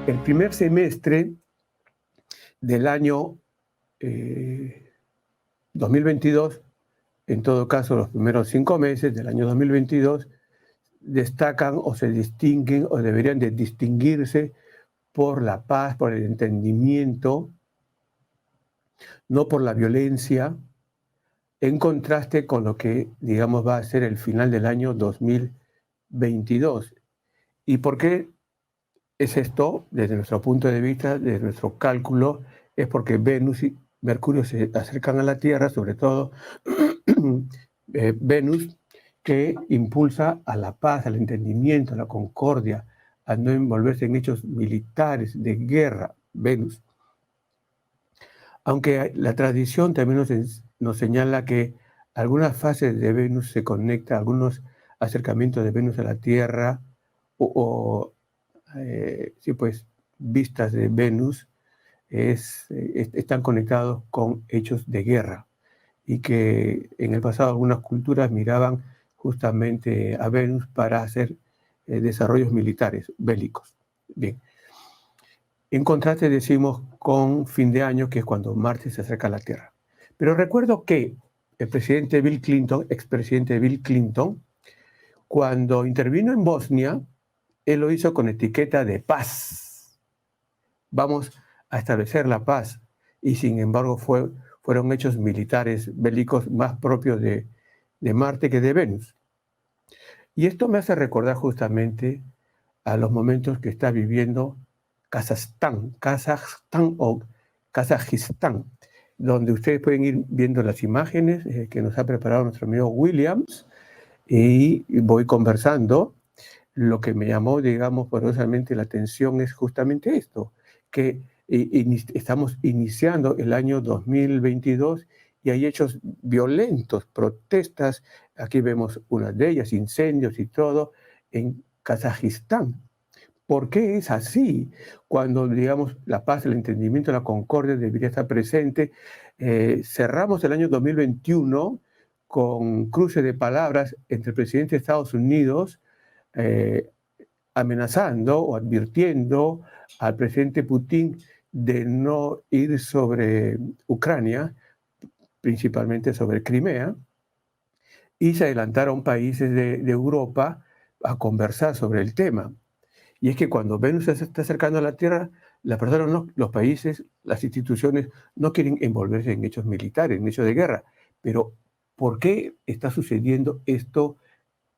El primer semestre del año 2022, en todo caso los primeros 5 meses del año 2022, destacan o se distinguen o deberían de distinguirse por la paz, por el entendimiento, no por la violencia, en contraste con lo que, digamos, va a ser el final del año 2022. ¿Y por qué es esto? Desde nuestro punto de vista, desde nuestro cálculo, es porque Venus y Mercurio se acercan a la Tierra, sobre todo Venus, que impulsa a la paz, al entendimiento, a la concordia, a no envolverse en hechos militares, de guerra, Venus. Aunque la tradición también nos señala que algunas fases de Venus se conectan, algunos acercamientos de Venus a la Tierra, sí, pues, vistas de Venus, están conectados con hechos de guerra, y que en el pasado algunas culturas miraban justamente a Venus para hacer desarrollos militares, bélicos. Bien. En contraste decimos con fin de año, que es cuando Marte se acerca a la Tierra. Pero recuerdo que el presidente Bill Clinton, expresidente Bill Clinton, cuando intervino en Bosnia, él lo hizo con etiqueta de paz. Vamos a establecer la paz. Y sin embargo fueron hechos militares bélicos más propios de Marte que de Venus. Y esto me hace recordar justamente a los momentos que está viviendo Kazajstán o Kazajistán, donde ustedes pueden ir viendo las imágenes que nos ha preparado nuestro amigo Williams, y voy conversando. Lo que me llamó, digamos, poderosamente la atención es justamente esto, que estamos iniciando el año 2022 y hay hechos violentos, protestas, aquí vemos una de ellas, incendios y todo, en Kazajistán. ¿Por qué es así? Cuando, digamos, la paz, el entendimiento, la concordia debería estar presente. Cerramos el año 2021 con cruce de palabras entre el presidente de Estados Unidos amenazando o advirtiendo al presidente Putin de no ir sobre Ucrania, principalmente sobre Crimea, y se adelantaron países de Europa a conversar sobre el tema. Y es que cuando Venus se está acercando a la Tierra, las personas, los países, las instituciones no quieren envolverse en hechos militares, en hechos de guerra. Pero ¿por qué está sucediendo esto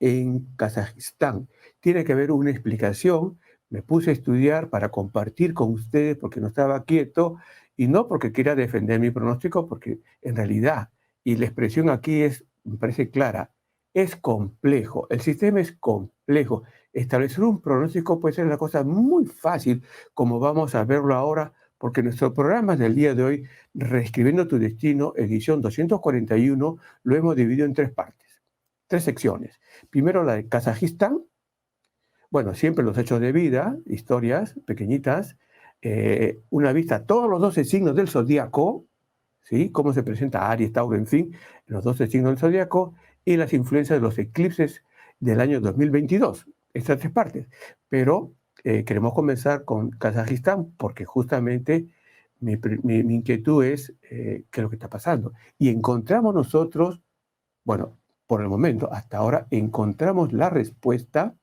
en Kazajistán? Tiene que haber una explicación. Me puse a estudiar para compartir con ustedes porque no estaba quieto y no porque quiera defender mi pronóstico, porque en realidad, y la expresión aquí me parece clara, es complejo, el sistema es complejo. Establecer un pronóstico puede ser una cosa muy fácil, como vamos a verlo ahora, porque nuestro programa del día de hoy, Reescribiendo tu Destino, edición 241, lo hemos dividido en 3 partes, 3 secciones. Primero la de Kazajistán, bueno, siempre los hechos de vida, historias pequeñitas, una vista a todos los 12 signos del zodíaco, ¿sí? Cómo se presenta Aries, Tauro, en fin, los 12 signos del zodíaco, y las influencias de los eclipses del año 2022, estas 3 partes. Pero queremos comenzar con Kazajistán porque justamente mi inquietud es qué es lo que está pasando. Y encontramos nosotros, bueno, por el momento, hasta ahora, encontramos la respuesta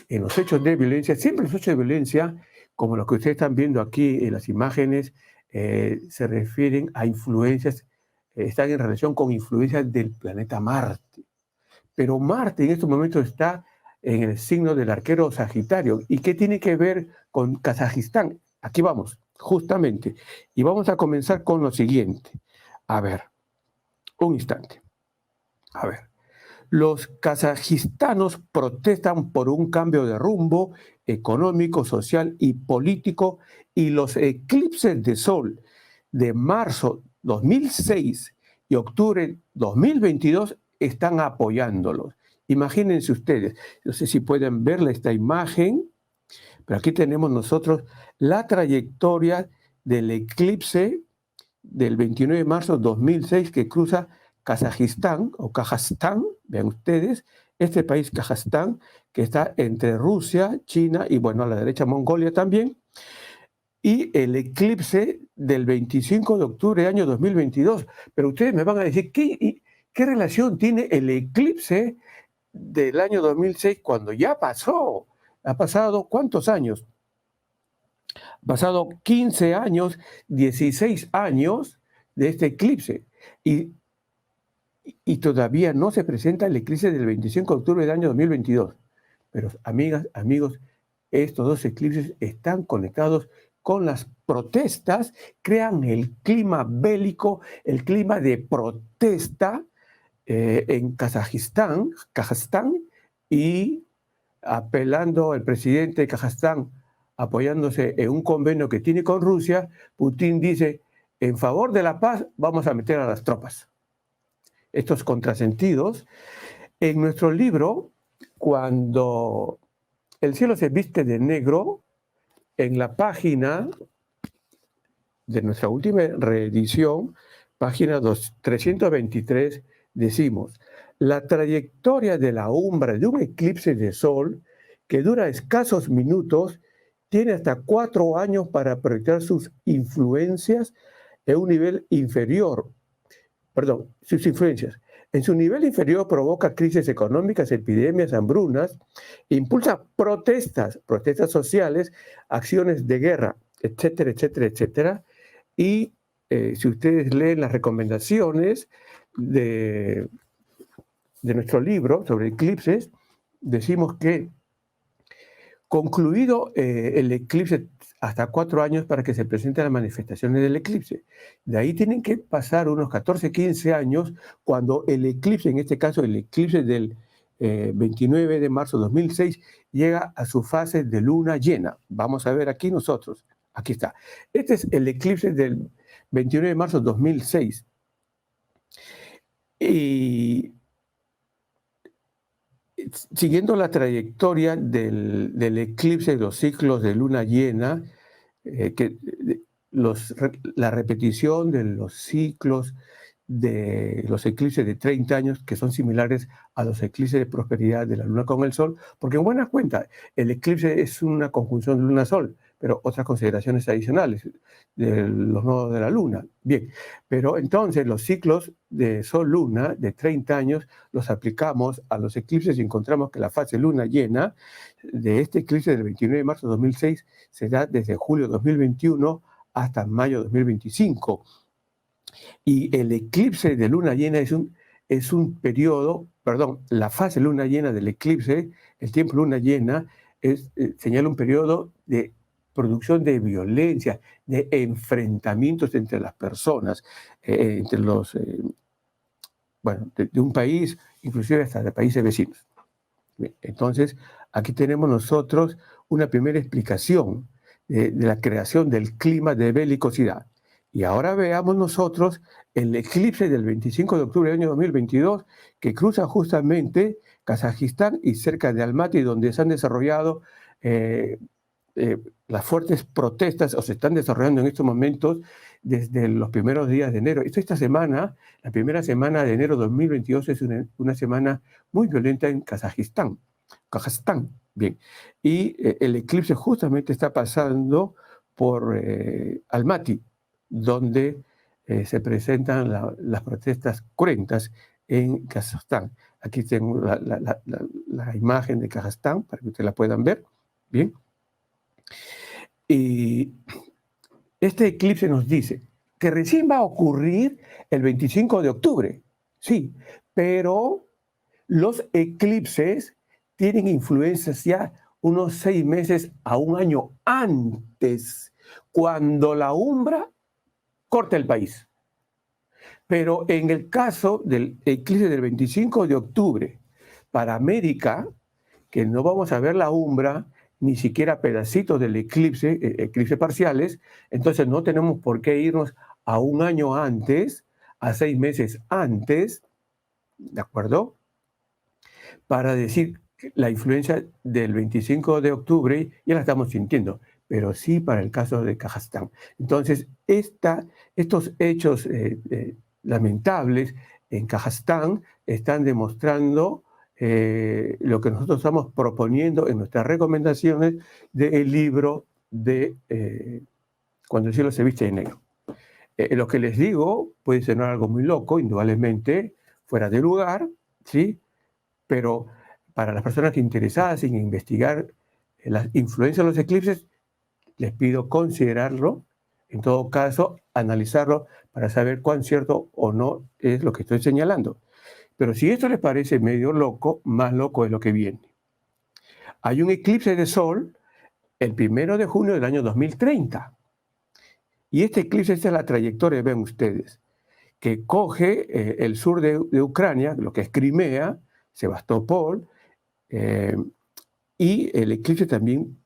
en los hechos de violencia. Siempre los hechos de violencia, como los que ustedes están viendo aquí en las imágenes, se refieren a influencias, están en relación con influencias del planeta Marte. Pero Marte en estos momentos está en el signo del arquero Sagitario. ¿Y qué tiene que ver con Kazajistán? Aquí vamos, justamente. Y vamos a comenzar con lo siguiente. A ver, un instante. A ver. Los kazajistanos protestan por un cambio de rumbo económico, social y político, y los eclipses de sol de marzo 2006 y octubre 2022 están apoyándolos. Imagínense ustedes, no sé si pueden ver esta imagen, pero aquí tenemos nosotros la trayectoria del eclipse del 29 de marzo 2006 que cruza Kazajistán o Kazajstán, vean ustedes, este país Kazajstán, que está entre Rusia, China y, bueno, a la derecha Mongolia también, y el eclipse del 25 de octubre del año 2022. Pero ustedes me van a decir, ¿qué relación tiene el eclipse del año 2006 cuando ya pasó? ¿Ha pasado cuántos años? Ha pasado 15 años, 16 años de este eclipse. Y todavía no se presenta el eclipse del 25 de octubre del año 2022. Pero amigas, amigos, estos dos eclipses están conectados con las protestas, crean el clima bélico, el clima de protesta en Kazajistán, y apelando el presidente de Kazajstán, apoyándose en un convenio que tiene con Rusia, Putin dice, en favor de la paz vamos a meter a las tropas. Estos contrasentidos. En nuestro libro, cuando el cielo se viste de negro, en la página de nuestra última reedición, página 323, decimos, la trayectoria de la umbra de un eclipse de sol que dura escasos minutos tiene hasta 4 años para proyectar sus influencias en un nivel inferior. Sus influencias. En su nivel inferior provoca crisis económicas, epidemias, hambrunas, impulsa protestas sociales, acciones de guerra, etcétera, etcétera, etcétera. Y si ustedes leen las recomendaciones de nuestro libro sobre eclipses, decimos que concluido el eclipse, hasta 4 años para que se presenten las manifestaciones del eclipse. De ahí tienen que pasar unos 14, 15 años cuando el eclipse, en este caso el eclipse del 29 de marzo de 2006, llega a su fase de luna llena. Vamos a ver aquí nosotros. Aquí está. Este es el eclipse del 29 de marzo de 2006. Y siguiendo la trayectoria del eclipse de los ciclos de luna llena, la repetición de los ciclos de los eclipses de 30 años, que son similares a los eclipses de prosperidad de la luna con el sol, porque en buena cuenta, el eclipse es una conjunción de luna-sol, pero otras consideraciones adicionales de los nodos de la luna. Bien, pero entonces los ciclos de sol-luna de 30 años los aplicamos a los eclipses y encontramos que la fase luna llena de este eclipse del 29 de marzo de 2006 se da desde julio de 2021 hasta mayo de 2025. Y el eclipse de luna llena es un periodo, la fase luna llena del eclipse, el tiempo luna llena, señala un periodo de producción de violencia, de enfrentamientos entre las personas, entre los, de un país, inclusive hasta de países vecinos. Entonces, aquí tenemos nosotros una primera explicación de la creación del clima de belicosidad. Y ahora veamos nosotros el eclipse del 25 de octubre del año 2022 que cruza justamente Kazajistán y cerca de Almaty, donde se han desarrollado las fuertes protestas, o se están desarrollando en estos momentos desde los primeros días de enero. Esta semana, la primera semana de enero de 2022, es una semana muy violenta en Kazajistán. Bien. Y el eclipse justamente está pasando por Almaty, donde se presentan las protestas cruentas en Kazajstán. Aquí tengo la imagen de Kazajstán para que ustedes la puedan ver. Bien. Y este eclipse nos dice que recién va a ocurrir el 25 de octubre. Sí, pero los eclipses tienen influencias ya unos 6 meses a un año antes, cuando la umbra corta el país. Pero en el caso del eclipse del 25 de octubre, para América, que no vamos a ver la umbra, ni siquiera pedacitos del eclipse parciales, entonces no tenemos por qué irnos a un año antes, a 6 meses antes, ¿de acuerdo? Para decir que la influencia del 25 de octubre ya la estamos sintiendo, pero sí para el caso de Kazajstán. Entonces, estos hechos lamentables en Kazajstán están demostrando lo que nosotros estamos proponiendo en nuestras recomendaciones del libro de cuando el cielo se viste de negro. Lo que les digo puede sonar algo muy loco, indudablemente, fuera de lugar, ¿sí? Pero para las personas interesadas en investigar las influencias de los eclipses, les pido considerarlo, en todo caso, analizarlo para saber cuán cierto o no es lo que estoy señalando. Pero si esto les parece medio loco, más loco es lo que viene. Hay un eclipse de sol el 1 de junio del año 2030. Y este eclipse, esta es la trayectoria, ven ustedes, que coge el sur de Ucrania, lo que es Crimea, Sebastopol, y el eclipse también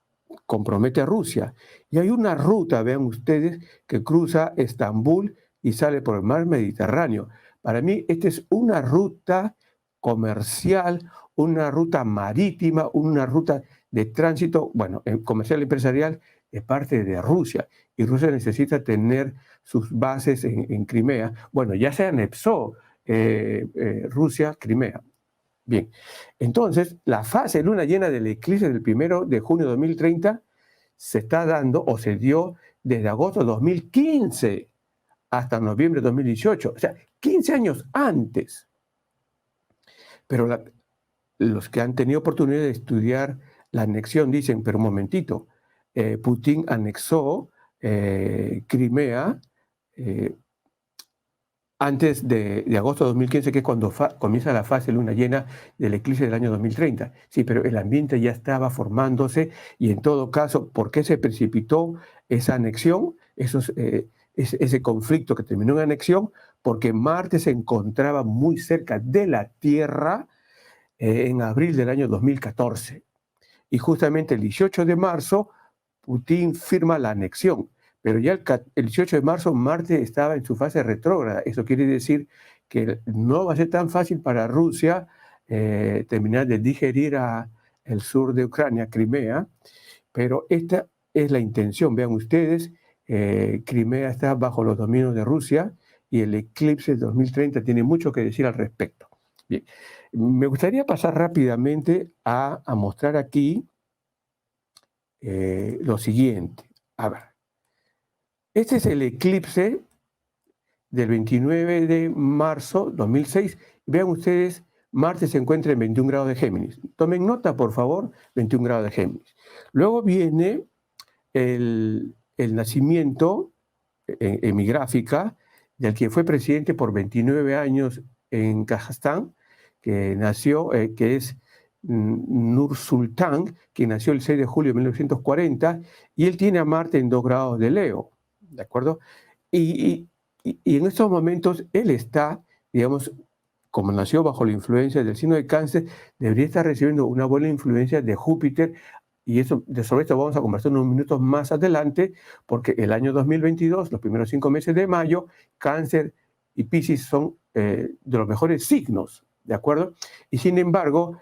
compromete a Rusia. Y hay una ruta, vean ustedes, que cruza Estambul y sale por el mar Mediterráneo. Para mí, esta es una ruta comercial, una ruta marítima, una ruta de tránsito, bueno, comercial y empresarial, es parte de Rusia. Y Rusia necesita tener sus bases en Crimea. Bueno, ya se anexó Rusia, Crimea. Bien, entonces la fase luna llena del eclipse del 1 de junio de 2030 se está dando o se dio desde agosto de 2015 hasta noviembre de 2018, o sea, 15 años antes. Pero los que han tenido oportunidad de estudiar la anexión dicen, pero un momentito, Putin anexó Crimea antes de agosto de 2015, que es cuando comienza la fase luna llena del eclipse del año 2030. Sí, pero el ambiente ya estaba formándose y en todo caso, ¿por qué se precipitó esa anexión? Ese conflicto que terminó en anexión, porque Marte se encontraba muy cerca de la Tierra en abril del año 2014. Y justamente el 18 de marzo, Putin firma la anexión. Pero ya el 18 de marzo Marte estaba en su fase retrógrada. Eso quiere decir que no va a ser tan fácil para Rusia terminar de digerir el sur de Ucrania, Crimea, pero esta es la intención. Vean ustedes, Crimea está bajo los dominios de Rusia y el eclipse de 2030 tiene mucho que decir al respecto. Bien, me gustaría pasar rápidamente a mostrar aquí lo siguiente. A ver. Este es el eclipse del 29 de marzo 2006. Vean ustedes, Marte se encuentra en 21 grados de Géminis. Tomen nota, por favor, 21 grados de Géminis. Luego viene el nacimiento en mi gráfica del que fue presidente por 29 años en Kazajstán, que nació, que es Nursultán, que nació el 6 de julio de 1940, y él tiene a Marte en 2 grados de Leo. ¿De acuerdo? Y en estos momentos él está, digamos, como nació bajo la influencia del signo de Cáncer, debería estar recibiendo una buena influencia de Júpiter, y sobre esto vamos a conversar unos minutos más adelante, porque el año 2022, los primeros 5 meses de mayo, Cáncer y Piscis son de los mejores signos, ¿de acuerdo? Y sin embargo,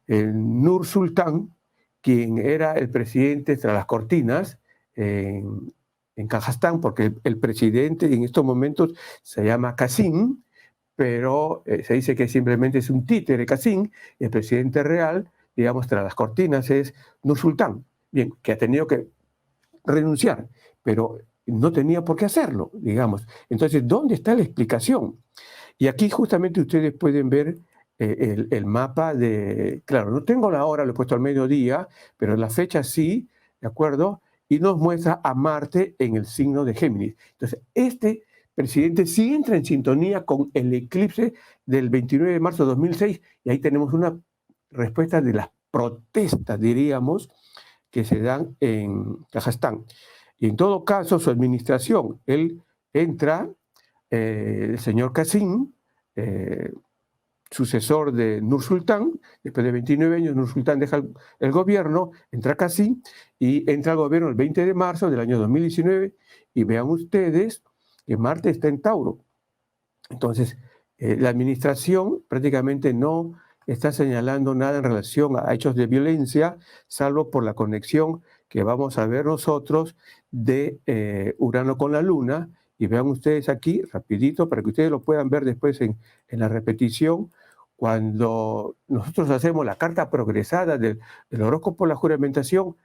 Nur Sultán, quien era el presidente tras las cortinas en Kazajstán, porque el presidente en estos momentos se llama Kasım, pero se dice que simplemente es un títere Kasım, y el presidente real, digamos, tras las cortinas es Nursultán, bien, que ha tenido que renunciar, pero no tenía por qué hacerlo, digamos. Entonces, ¿dónde está la explicación? Y aquí justamente ustedes pueden ver el mapa de, claro, no tengo la hora, lo he puesto al mediodía, pero la fecha sí, ¿de acuerdo? Y nos muestra a Marte en el signo de Géminis. Entonces, este presidente sí entra en sintonía con el eclipse del 29 de marzo de 2006, y ahí tenemos una respuesta de las protestas, diríamos, que se dan en Kazajstán. Y en todo caso, su administración, él entra, el señor Kasım, sucesor de Nursultán, después de 29 años, Nursultán deja el gobierno, entra Kasım y entra al gobierno el 20 de marzo del año 2019, y vean ustedes que Marte está en Tauro. Entonces, la administración prácticamente no está señalando nada en relación a hechos de violencia, salvo por la conexión que vamos a ver nosotros de Urano con la Luna. Y vean ustedes aquí, rapidito, para que ustedes lo puedan ver después en la repetición, cuando nosotros hacemos la carta progresada del horóscopo, la juramentación,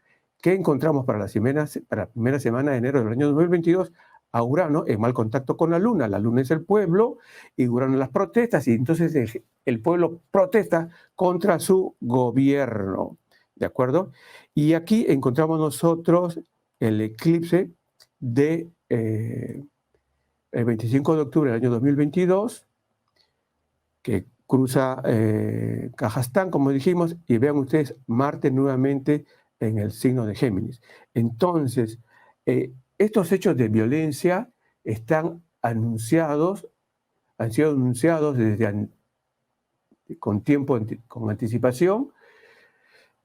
¿Qué encontramos para la primera semana de enero del año 2022? A Urano en mal contacto con la Luna es el pueblo, y Urano las protestas, y entonces el pueblo protesta contra su gobierno, ¿de acuerdo? Y aquí encontramos nosotros el eclipse de el 25 de octubre del año 2022, que cruza Kazajstán, como dijimos, y vean ustedes Marte nuevamente en el signo de Géminis. Entonces, estos hechos de violencia están anunciados, han sido anunciados con anticipación,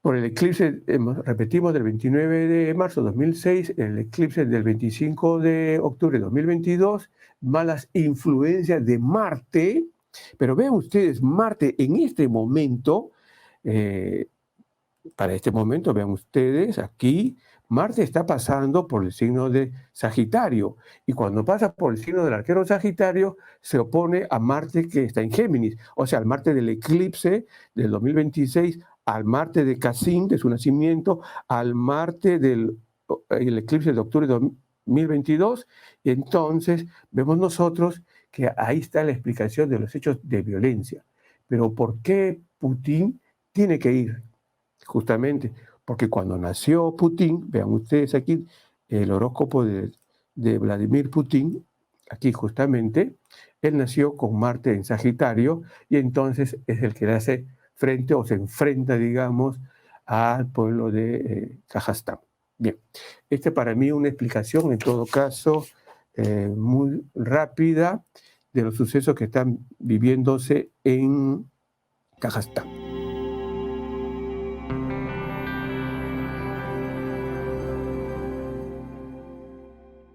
por el eclipse, repetimos, del 29 de marzo de 2006, el eclipse del 25 de octubre de 2022, malas influencias de Marte. Pero vean ustedes, Marte en este momento, para este momento, vean ustedes aquí, Marte está pasando por el signo de Sagitario, y cuando pasa por el signo del arquero Sagitario, se opone a Marte que está en Géminis, o sea, al Marte del eclipse del 2026, al Marte de Casín, de su nacimiento, al Marte del el eclipse de octubre de 2022, y entonces vemos nosotros que ahí está la explicación de los hechos de violencia. Pero ¿por qué Putin tiene que ir? Justamente porque cuando nació Putin, vean ustedes aquí el horóscopo de Vladimir Putin, aquí justamente, él nació con Marte en Sagitario, y entonces es el que le hace frente o se enfrenta, digamos, al pueblo de Kazajstán. Bien, para mí una explicación en todo caso muy rápida de los sucesos que están viviéndose en Kazajstán.